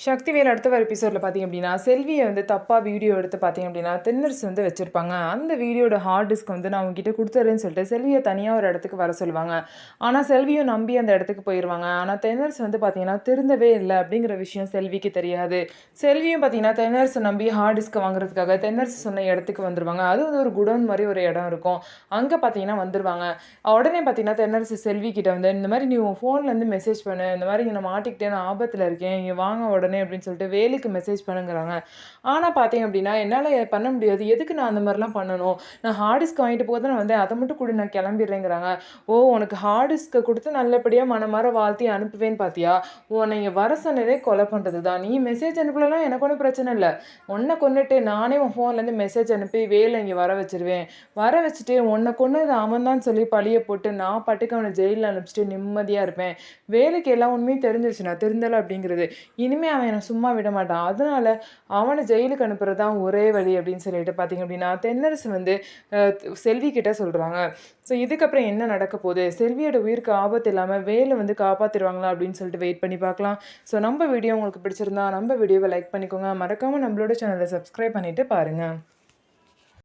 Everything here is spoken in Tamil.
சக்திவேல் அடுத்த வர எபிசோட்ல பார்த்தீங்க அப்படின்னா, செல்விய வந்து தப்பா வீடியோ எடுத்து பார்த்தீங்க அப்படின்னா, தென்னரசு வந்து வச்சிருப்பாங்க. அந்த வீடியோட ஹார்ட் டிஸ்க் வந்து நான் உன்கிட்ட குடுத்துர்றேன்னு சொல்லிட்டு, செல்விய தனியா ஒரு இடத்துக்கு வர சொல்லுவாங்க. ஆனா, செல்வியும் நம்பி அந்த இடத்துக்கு போயிருவாங்க. ஆனா, தென்னரசு வந்து பார்த்தீங்கன்னா, திருந்தவே இல்ல அப்படிங்கிற விஷயம் செல்விக்கு தெரியாது. செல்வியும் பார்த்தீங்கன்னா, தென்னரச நம்பி ஹார்ட் டிஸ்க்க வாங்குறதுக்காக தென்னரசு சொன்ன இடத்துக்கு வந்துருவாங்க. அது வந்து ஒரு குடோன் மாரி ஒரு இடம் இருக்கும். அங்க பார்த்தீங்கன்னா வந்துருவாங்க. உடனே பார்த்தீங்கன்னா, தென்னரசு செல்வி கிட்ட வந்து, "இந்த மாரி நீ உன் ஃபோன்லேருந்து மெசேஜ் பண்ணு. இந்த மாரி நான் மாட்டிக்கிட்டேன். நான் ஆபத்துல இருக்கேன். இங்க வாங்க உடனே" அப்படின்னு சொல்லிட்டு வேலுக்கு மெசேஜ் பண்ணுங்கிறாங்க. ஆனா பார்த்தீங்க அப்படின்னா, என்னால பண்ண முடியாது. எதுக்கு நான் அந்த மாரிலாம் பண்ணணும்? நான் ஹார்ட் டிஸ்க் வாங்கிட்டு போக தான் வந்தேன். அத மட்டும் குடு நான் கிளம்பிடுறேங்கிறாங்க. ஓ! உனக்கு ஹார்ட் டிஸ்க்க குடுத்து நல்லபடியா மனமார வாழ்த்தி அனுப்புவேன்னு பார்த்தியா? உன்ன இங்க வர சொன்னதே கொலை பண்றது தான். நீ மெசேஜ் அனுப்பலனா எனக்கு ஒண்ணும் பிரச்சனை இல்ல. உன்ன கொன்னுட்டு நானே உன் ஃபோன்லேருந்து மெசேஜ் அனுப்பி வேல இங்க வர வச்சுருவேன். வர வச்சுட்டு உன்ன கொன்னது அவன் தான் சொல்லி பழிய போட்டு நான் பாட்டுக்கு அவன ஜெயில்ல அனுப்பிச்சுட்டு நிம்மதியா இருப்பேன். வேலுக்கு எல்லா உண்மையும் தெரிஞ்சிருச்சு நான் திருந்தல அப்படிங்கிறது. இனிமே அவன் என்ன சும்மா விட மாட்டான். அதனால அவன ஜெயிலுக்கு அனுப்புறது தான் ஒரே வழி அப்படின்னு சொல்லிட்டு பார்த்தீங்க அப்படின்னா, தென்னரசு வந்து அ செல்வி கிட்ட சொல்றாங்க. ஸோ இதுக்கப்புறம் என்ன நடக்க போது? செல்வியோட உயிருக்கு ஆபத்து இல்லாம வேலு வந்து காப்பாத்திருவாங்களா? அப்படின்னு சொல்லிட்டு வெயிட் பண்ணி பார்க்கலாம். ஸோ நம்ம வீடியோ உங்களுக்கு பிடிச்சிருந்தா நம்ம வீடியோவ லைக் பண்ணிக்கோங்க. மறக்காம நம்மளோட சேனல சப்ஸ்கிரைப் பண்ணிட்டு பாருங்க.